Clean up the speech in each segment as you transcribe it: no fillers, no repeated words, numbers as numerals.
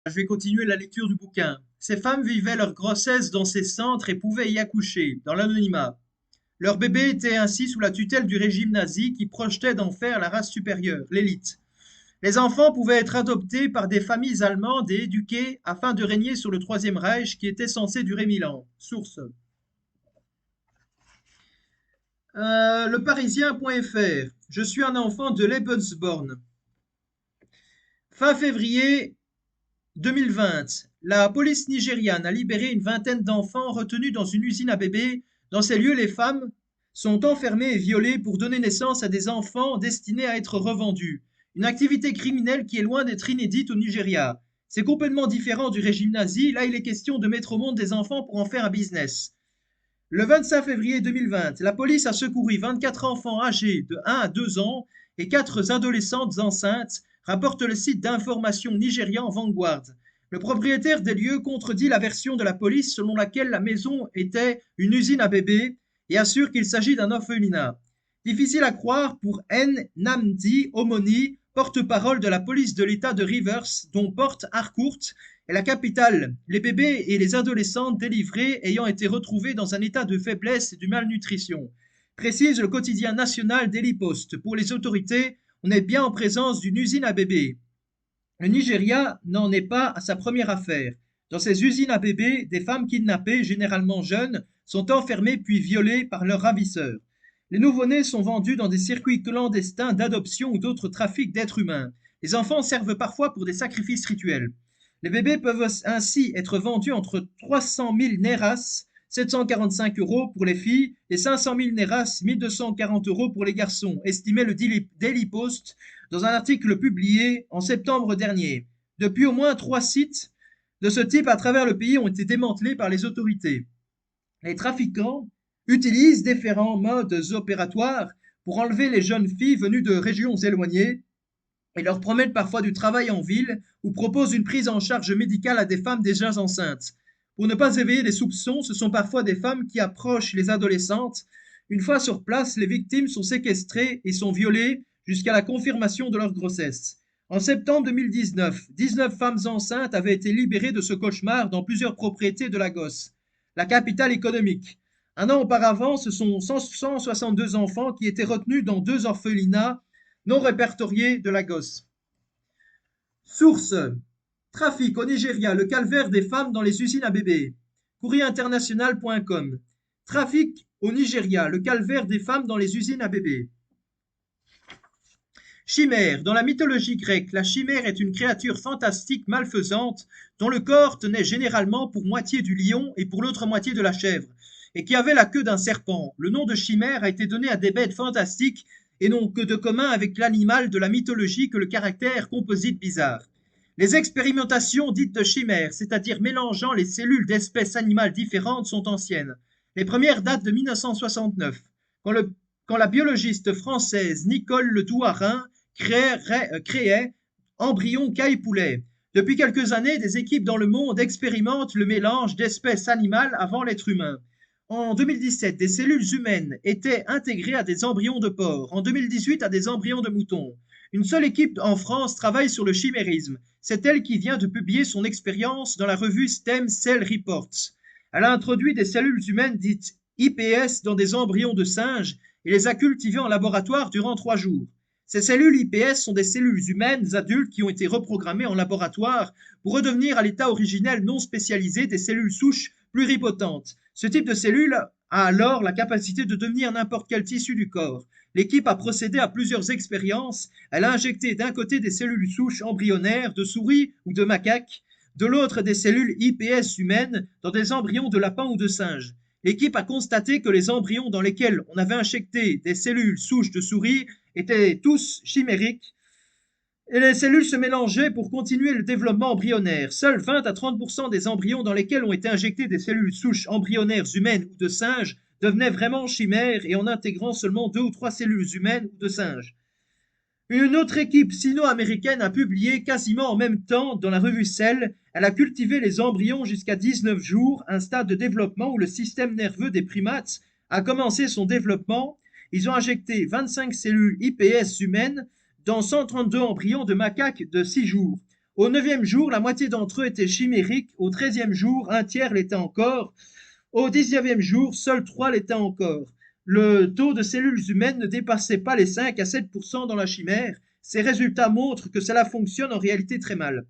Je vais continuer la lecture du bouquin. Ces femmes vivaient leur grossesse dans ces centres et pouvaient y accoucher, dans l'anonymat. Leur bébé était ainsi sous la tutelle du régime nazi qui projetait d'en faire la race supérieure, l'élite. Les enfants pouvaient être adoptés par des familles allemandes et éduqués afin de régner sur le Troisième Reich qui était censé durer 1000 ans. Source. Leparisien.fr. Je suis un enfant de Lebensborn. Fin février 2020, la police nigériane a libéré une vingtaine d'enfants retenus dans une usine à bébés. Dans ces lieux, les femmes sont enfermées et violées pour donner naissance à des enfants destinés à être revendus. Une activité criminelle qui est loin d'être inédite au Nigeria. C'est complètement différent du régime nazi. Là, il est question de mettre au monde des enfants pour en faire un business. Le 25 février 2020, la police a secouru 24 enfants âgés de 1 à 2 ans et 4 adolescentes enceintes, rapporte le site d'information nigérian Vanguard. Le propriétaire des lieux contredit la version de la police selon laquelle la maison était une usine à bébés et assure qu'il s'agit d'un orphelinat. Difficile à croire pour Nnamdi Omoni, porte-parole de la police de l'État de Rivers, dont Port Harcourt est la capitale. Les bébés et les adolescentes délivrés ayant été retrouvés dans un état de faiblesse et de malnutrition. Précise le quotidien national Daily Post. Pour les autorités, on est bien en présence d'une usine à bébés. Le Nigeria n'en est pas à sa première affaire. Dans ces usines à bébés, des femmes kidnappées, généralement jeunes, sont enfermées puis violées par leurs ravisseurs. Les nouveau-nés sont vendus dans des circuits clandestins d'adoption ou d'autres trafics d'êtres humains. Les enfants servent parfois pour des sacrifices rituels. Les bébés peuvent ainsi être vendus entre 300 000 neras, 745 € pour les filles, et 500 000 neras, 1240 € pour les garçons, estimait le Daily Post dans un article publié en septembre dernier. Depuis, au moins 3 sites de ce type à travers le pays ont été démantelés par les autorités. Les trafiquants utilisent différents modes opératoires pour enlever les jeunes filles venues de régions éloignées et leur promettent parfois du travail en ville ou proposent une prise en charge médicale à des femmes déjà enceintes. Pour ne pas éveiller les soupçons, ce sont parfois des femmes qui approchent les adolescentes. Une fois sur place, les victimes sont séquestrées et sont violées jusqu'à la confirmation de leur grossesse. En septembre 2019, 19 femmes enceintes avaient été libérées de ce cauchemar dans plusieurs propriétés de Lagos, la capitale économique. Un an auparavant, ce sont 162 enfants qui étaient retenus dans 2 orphelinats non répertoriés de Lagos. Source. Trafic au Nigeria, le calvaire des femmes dans les usines à bébés. Courrierinternational.com. Trafic au Nigeria, le calvaire des femmes dans les usines à bébés. Chimère. Dans la mythologie grecque, la chimère est une créature fantastique malfaisante dont le corps tenait généralement pour moitié du lion et pour l'autre moitié de la chèvre, et qui avait la queue d'un serpent. Le nom de chimère a été donné à des bêtes fantastiques et n'ont que de commun avec l'animal de la mythologie que le caractère composite bizarre. Les expérimentations dites de chimères, c'est-à-dire mélangeant les cellules d'espèces animales différentes, sont anciennes. Les premières datent de 1969, quand la biologiste française Nicole Le Douarin créait embryons caille-poulet. Depuis quelques années, des équipes dans le monde expérimentent le mélange d'espèces animales avant l'être humain. En 2017, des cellules humaines étaient intégrées à des embryons de porc. En 2018, à des embryons de moutons. Une seule équipe en France travaille sur le chimérisme. C'est elle qui vient de publier son expérience dans la revue Stem Cell Reports. Elle a introduit des cellules humaines dites iPS dans des embryons de singes et les a cultivées en laboratoire durant 3 jours. Ces cellules iPS sont des cellules humaines adultes qui ont été reprogrammées en laboratoire pour redevenir à l'état originel non spécialisé des cellules souches pluripotentes. Ce type de cellule a alors la capacité de devenir n'importe quel tissu du corps. L'équipe a procédé à plusieurs expériences. Elle a injecté d'un côté des cellules souches embryonnaires de souris ou de macaques, de l'autre des cellules iPS humaines dans des embryons de lapins ou de singes. L'équipe a constaté que les embryons dans lesquels on avait injecté des cellules souches de souris étaient tous chimériques et les cellules se mélangeaient pour continuer le développement embryonnaire. Seuls 20 à 30% des embryons dans lesquels ont été injectés des cellules souches embryonnaires humaines ou de singes devenaient vraiment chimères et en intégrant seulement 2 ou 3 cellules humaines ou de singes. Une autre équipe sino-américaine a publié quasiment en même temps dans la revue Cell. Elle a cultivé les embryons jusqu'à 19 jours, un stade de développement où le système nerveux des primates a commencé son développement. Ils ont injecté 25 cellules iPS humaines dans 132 embryons de macaques de 6 jours. Au 9e jour, la moitié d'entre eux étaient chimériques. Au 13e jour, un tiers l'était encore. Au 19e jour, seuls 3 l'étaient encore. Le taux de cellules humaines ne dépassait pas les 5 à 7% dans la chimère. Ces résultats montrent que cela fonctionne en réalité très mal.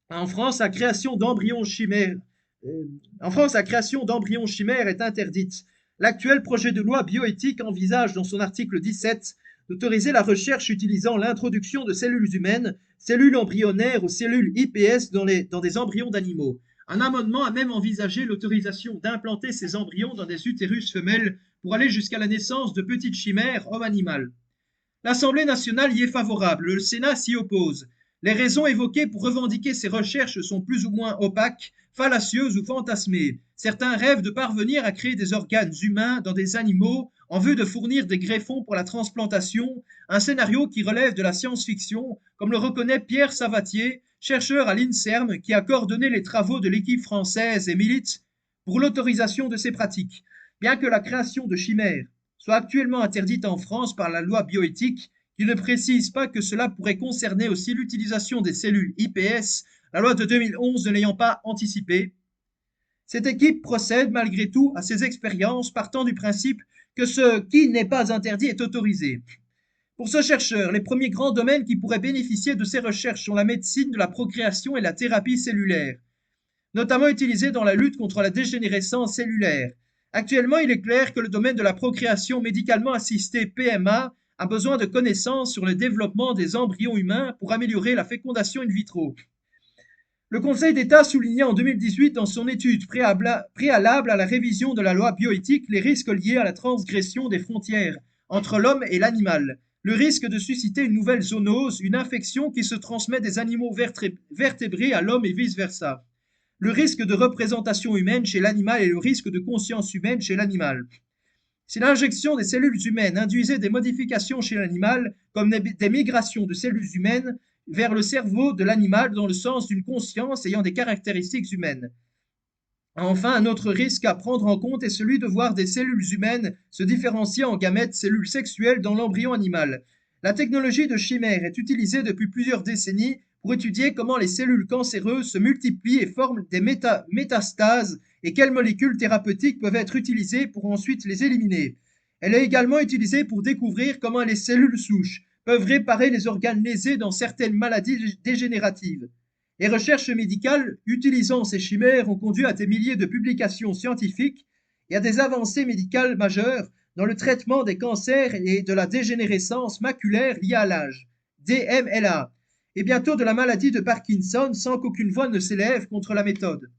En France, la création d'embryons chimères, est interdite. L'actuel projet de loi bioéthique envisage dans son article 17 d'autoriser la recherche utilisant l'introduction de cellules humaines, cellules embryonnaires ou cellules iPS dans des embryons d'animaux. Un amendement a même envisagé l'autorisation d'implanter ces embryons dans des utérus femelles pour aller jusqu'à la naissance de petites chimères homme-animal. L'Assemblée nationale y est favorable, le Sénat s'y oppose. Les raisons évoquées pour revendiquer ces recherches sont plus ou moins opaques, fallacieuses ou fantasmées. Certains rêvent de parvenir à créer des organes humains dans des animaux en vue de fournir des greffons pour la transplantation, un scénario qui relève de la science-fiction, comme le reconnaît Pierre Savatier, chercheur à l'INSERM qui a coordonné les travaux de l'équipe française et milite pour l'autorisation de ces pratiques. Bien que la création de chimères soit actuellement interdite en France par la loi bioéthique, qui ne précise pas que cela pourrait concerner aussi l'utilisation des cellules iPS, la loi de 2011 ne l'ayant pas anticipé. Cette équipe procède malgré tout à ces expériences partant du principe que ce qui n'est pas interdit est autorisé. Pour ce chercheur, les premiers grands domaines qui pourraient bénéficier de ces recherches sont la médecine de la procréation et la thérapie cellulaire, notamment utilisées dans la lutte contre la dégénérescence cellulaire. Actuellement, il est clair que le domaine de la procréation médicalement assistée PMA a besoin de connaissances sur le développement des embryons humains pour améliorer la fécondation in vitro. Le Conseil d'État soulignait en 2018 dans son étude préalable à la révision de la loi bioéthique les risques liés à la transgression des frontières entre l'homme et l'animal, le risque de susciter une nouvelle zoonose, une infection qui se transmet des animaux vertébrés à l'homme et vice-versa, le risque de représentation humaine chez l'animal et le risque de conscience humaine chez l'animal. Si l'injection des cellules humaines induisait des modifications chez l'animal, comme des migrations de cellules humaines vers le cerveau de l'animal dans le sens d'une conscience ayant des caractéristiques humaines. Enfin, un autre risque à prendre en compte est celui de voir des cellules humaines se différencier en gamètes, cellules sexuelles dans l'embryon animal. La technologie de chimère est utilisée depuis plusieurs décennies pour étudier comment les cellules cancéreuses se multiplient et forment des métastases et quelles molécules thérapeutiques peuvent être utilisées pour ensuite les éliminer. Elle est également utilisée pour découvrir comment les cellules souches peuvent réparer les organes lésés dans certaines maladies dégénératives. Les recherches médicales utilisant ces chimères ont conduit à des milliers de publications scientifiques et à des avancées médicales majeures dans le traitement des cancers et de la dégénérescence maculaire liée à l'âge, DMLA, et bientôt de la maladie de Parkinson sans qu'aucune voix ne s'élève contre la méthode.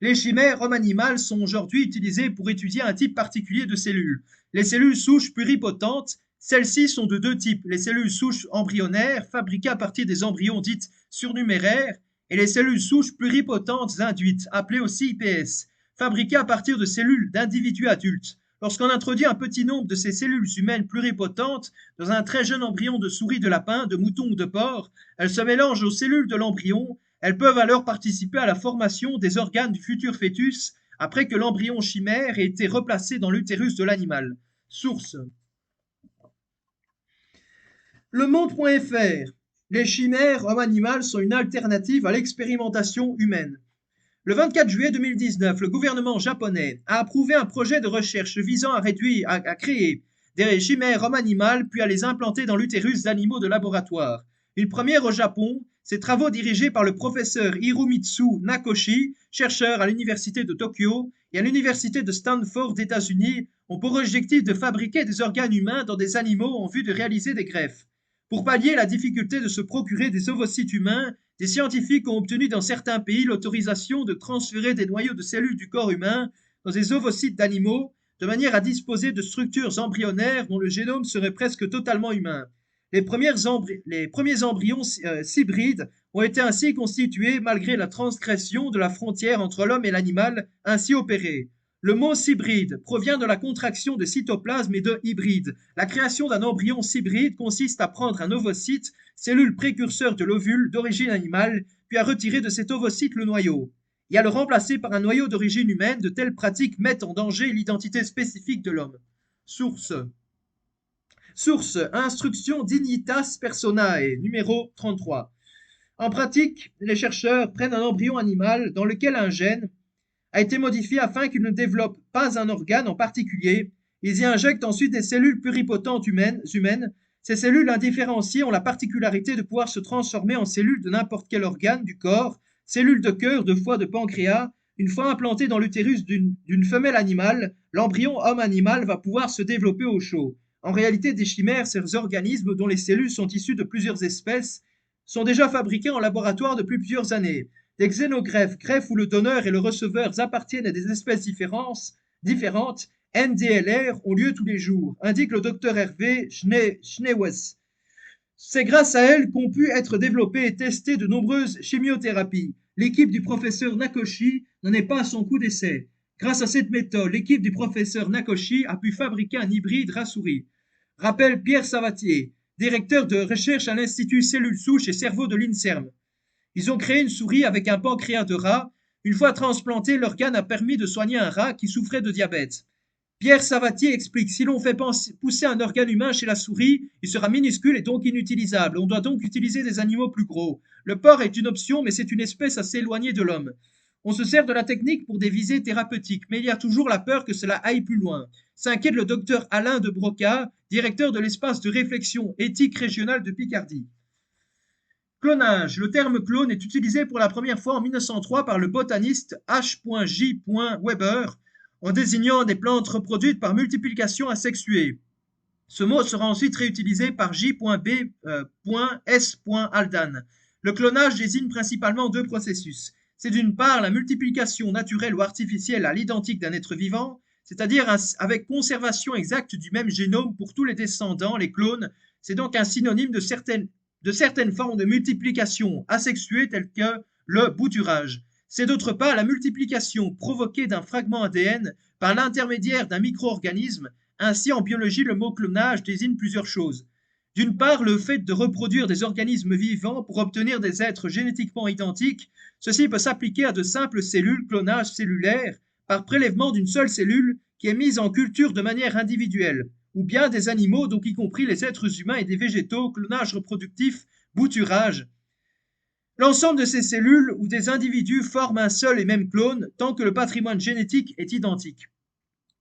Les chimères homme-animal sont aujourd'hui utilisées pour étudier un type particulier de cellules, les cellules souches pluripotentes. Celles-ci sont de deux types, les cellules souches embryonnaires, fabriquées à partir des embryons dites surnuméraires, et les cellules souches pluripotentes induites, appelées aussi iPS, fabriquées à partir de cellules d'individus adultes. Lorsqu'on introduit un petit nombre de ces cellules humaines pluripotentes dans un très jeune embryon de souris, de lapin, de mouton ou de porc, elles se mélangent aux cellules de l'embryon. Elles peuvent alors participer à la formation des organes du futur fœtus après que l'embryon chimère ait été replacé dans l'utérus de l'animal. Source lemonde.fr. Les chimères homme-animal sont une alternative à l'expérimentation humaine. Le 24 juillet 2019, le gouvernement japonais a approuvé un projet de recherche visant à créer des chimères homme-animal puis à les implanter dans l'utérus d'animaux de laboratoire. Une première au Japon, ces travaux dirigés par le professeur Hiromitsu Nakoshi, chercheur à l'université de Tokyo et à l'université de Stanford d'États-Unis, ont pour objectif de fabriquer des organes humains dans des animaux en vue de réaliser des greffes. Pour pallier la difficulté de se procurer des ovocytes humains, des scientifiques ont obtenu dans certains pays l'autorisation de transférer des noyaux de cellules du corps humain dans des ovocytes d'animaux, de manière à disposer de structures embryonnaires dont le génome serait presque totalement humain. Les premiers embryons hybrides ont été ainsi constitués malgré la transgression de la frontière entre l'homme et l'animal ainsi opérée. Le mot hybride provient de la contraction de cytoplasme et de hybride. La création d'un embryon hybride consiste à prendre un ovocyte, cellule précurseur de l'ovule d'origine animale, puis à retirer de cet ovocyte le noyau et à le remplacer par un noyau d'origine humaine. De telles pratiques mettent en danger l'identité spécifique de l'homme. Source Instruction Dignitas Personae, numéro 33. En pratique, les chercheurs prennent un embryon animal dans lequel un gène a été modifié afin qu'il ne développe pas un organe en particulier. Ils y injectent ensuite des cellules pluripotentes humaines. Ces cellules indifférenciées ont la particularité de pouvoir se transformer en cellules de n'importe quel organe du corps, cellules de cœur, de foie, de pancréas. Une fois implanté dans l'utérus d'une femelle animale, l'embryon homme-animal va pouvoir se développer au chaud. En réalité, des chimères, ces organismes dont les cellules sont issues de plusieurs espèces, sont déjà fabriqués en laboratoire depuis plusieurs années. Des xénogreffes, greffes où le donneur et le receveur appartiennent à des espèces différentes, NDLR, ont lieu tous les jours, indique le docteur Hervé Schnewes. C'est grâce à elle qu'ont pu être développées et testées de nombreuses chimiothérapies. L'équipe du professeur Nakoshi n'en est pas à son coup d'essai. Grâce à cette méthode, l'équipe du professeur Nakoshi a pu fabriquer un hybride rat-souris. Rappelle Pierre Savatier, directeur de recherche à l'Institut Cellules Souches et Cerveau de l'INSERM. Ils ont créé une souris avec un pancréas de rat. Une fois transplanté, l'organe a permis de soigner un rat qui souffrait de diabète. Pierre Savatier explique, si l'on fait pousser un organe humain chez la souris, il sera minuscule et donc inutilisable. On doit donc utiliser des animaux plus gros. Le porc est une option, mais c'est une espèce assez éloignée de l'homme. On se sert de la technique pour des visées thérapeutiques, mais il y a toujours la peur que cela aille plus loin. S'inquiète le docteur Alain de Broca, directeur de l'espace de réflexion éthique régional de Picardie. Clonage. Le terme clone est utilisé pour la première fois en 1903 par le botaniste H.J. Weber en désignant des plantes reproduites par multiplication asexuée. Ce mot sera ensuite réutilisé par J.B.S. Haldane. Le clonage désigne principalement deux processus. C'est d'une part la multiplication naturelle ou artificielle à l'identique d'un être vivant, c'est-à-dire avec conservation exacte du même génome pour tous les descendants, les clones. C'est donc un synonyme de certaines formes de multiplication asexuée telles que le bouturage. C'est d'autre part la multiplication provoquée d'un fragment ADN par l'intermédiaire d'un micro-organisme. Ainsi, en biologie, le mot clonage désigne plusieurs choses. D'une part, le fait de reproduire des organismes vivants pour obtenir des êtres génétiquement identiques. Ceci peut s'appliquer à de simples cellules, clonage cellulaire, par prélèvement d'une seule cellule qui est mise en culture de manière individuelle, ou bien des animaux, donc y compris les êtres humains et des végétaux, clonage reproductif, bouturage. L'ensemble de ces cellules ou des individus forment un seul et même clone tant que le patrimoine génétique est identique.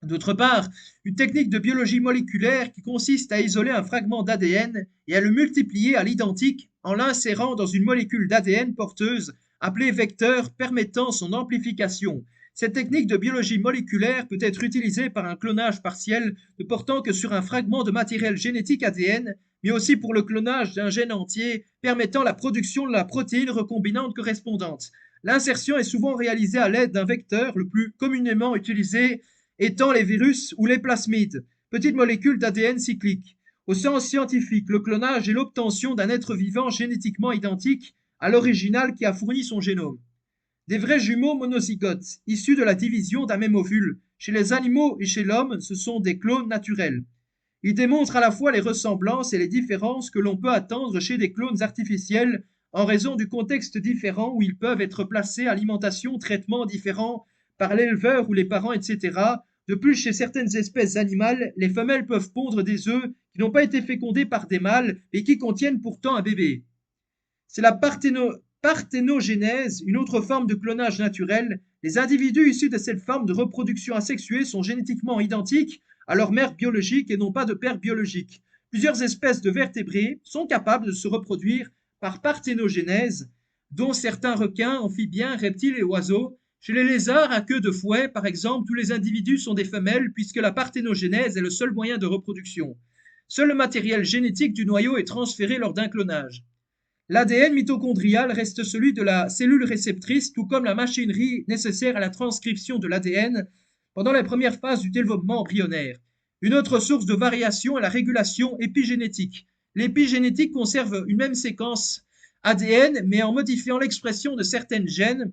D'autre part, une technique de biologie moléculaire qui consiste à isoler un fragment d'ADN et à le multiplier à l'identique en l'insérant dans une molécule d'ADN porteuse appelée vecteur permettant son amplification. Cette technique de biologie moléculaire peut être utilisée par un clonage partiel ne portant que sur un fragment de matériel génétique ADN, mais aussi pour le clonage d'un gène entier permettant la production de la protéine recombinante correspondante. L'insertion est souvent réalisée à l'aide d'un vecteur, le plus communément utilisé étant les virus ou les plasmides, petites molécules d'ADN cycliques. Au sens scientifique, le clonage est l'obtention d'un être vivant génétiquement identique à l'original qui a fourni son génome. Des vrais jumeaux monozygotes, issus de la division d'un même ovule. Chez les animaux et chez l'homme, ce sont des clones naturels. Ils démontrent à la fois les ressemblances et les différences que l'on peut attendre chez des clones artificiels en raison du contexte différent où ils peuvent être placés, alimentation, traitements différents par l'éleveur ou les parents, etc. De plus, chez certaines espèces animales, les femelles peuvent pondre des œufs qui n'ont pas été fécondés par des mâles et qui contiennent pourtant un bébé. C'est la parthénogénèse, une autre forme de clonage naturel. Les individus issus de cette forme de reproduction asexuée sont génétiquement identiques à leur mère biologique et non pas de père biologique. Plusieurs espèces de vertébrés sont capables de se reproduire par parthénogénèse, dont certains requins, amphibiens, reptiles et oiseaux. Chez les lézards à queue de fouet, par exemple, tous les individus sont des femelles puisque la parthénogénèse est le seul moyen de reproduction. Seul le matériel génétique du noyau est transféré lors d'un clonage. L'ADN mitochondrial reste celui de la cellule réceptrice, tout comme la machinerie nécessaire à la transcription de l'ADN pendant les premières phases du développement embryonnaire. Une autre source de variation est la régulation épigénétique. L'épigénétique conserve une même séquence ADN, mais en modifiant l'expression de certains gènes,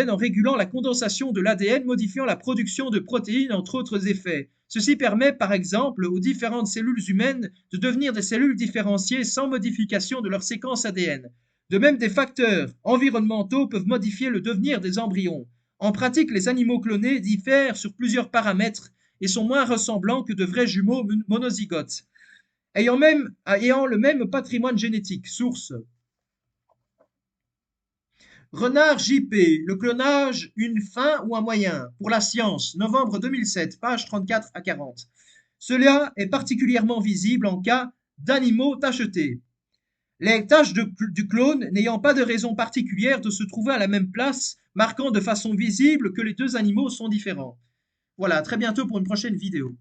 en régulant la condensation de l'ADN, modifiant la production de protéines, entre autres effets. Ceci permet, par exemple, aux différentes cellules humaines de devenir des cellules différenciées sans modification de leur séquence ADN. De même, des facteurs environnementaux peuvent modifier le devenir des embryons. En pratique, les animaux clonés diffèrent sur plusieurs paramètres et sont moins ressemblants que de vrais jumeaux monozygotes, ayant le même patrimoine génétique. Source Renard JP, le clonage, une fin ou un moyen? Pour la science, novembre 2007, page 34 à 40. Cela est particulièrement visible en cas d'animaux tachetés. Les taches du clone n'ayant pas de raison particulière de se trouver à la même place, marquant de façon visible que les deux animaux sont différents. Voilà, à très bientôt pour une prochaine vidéo.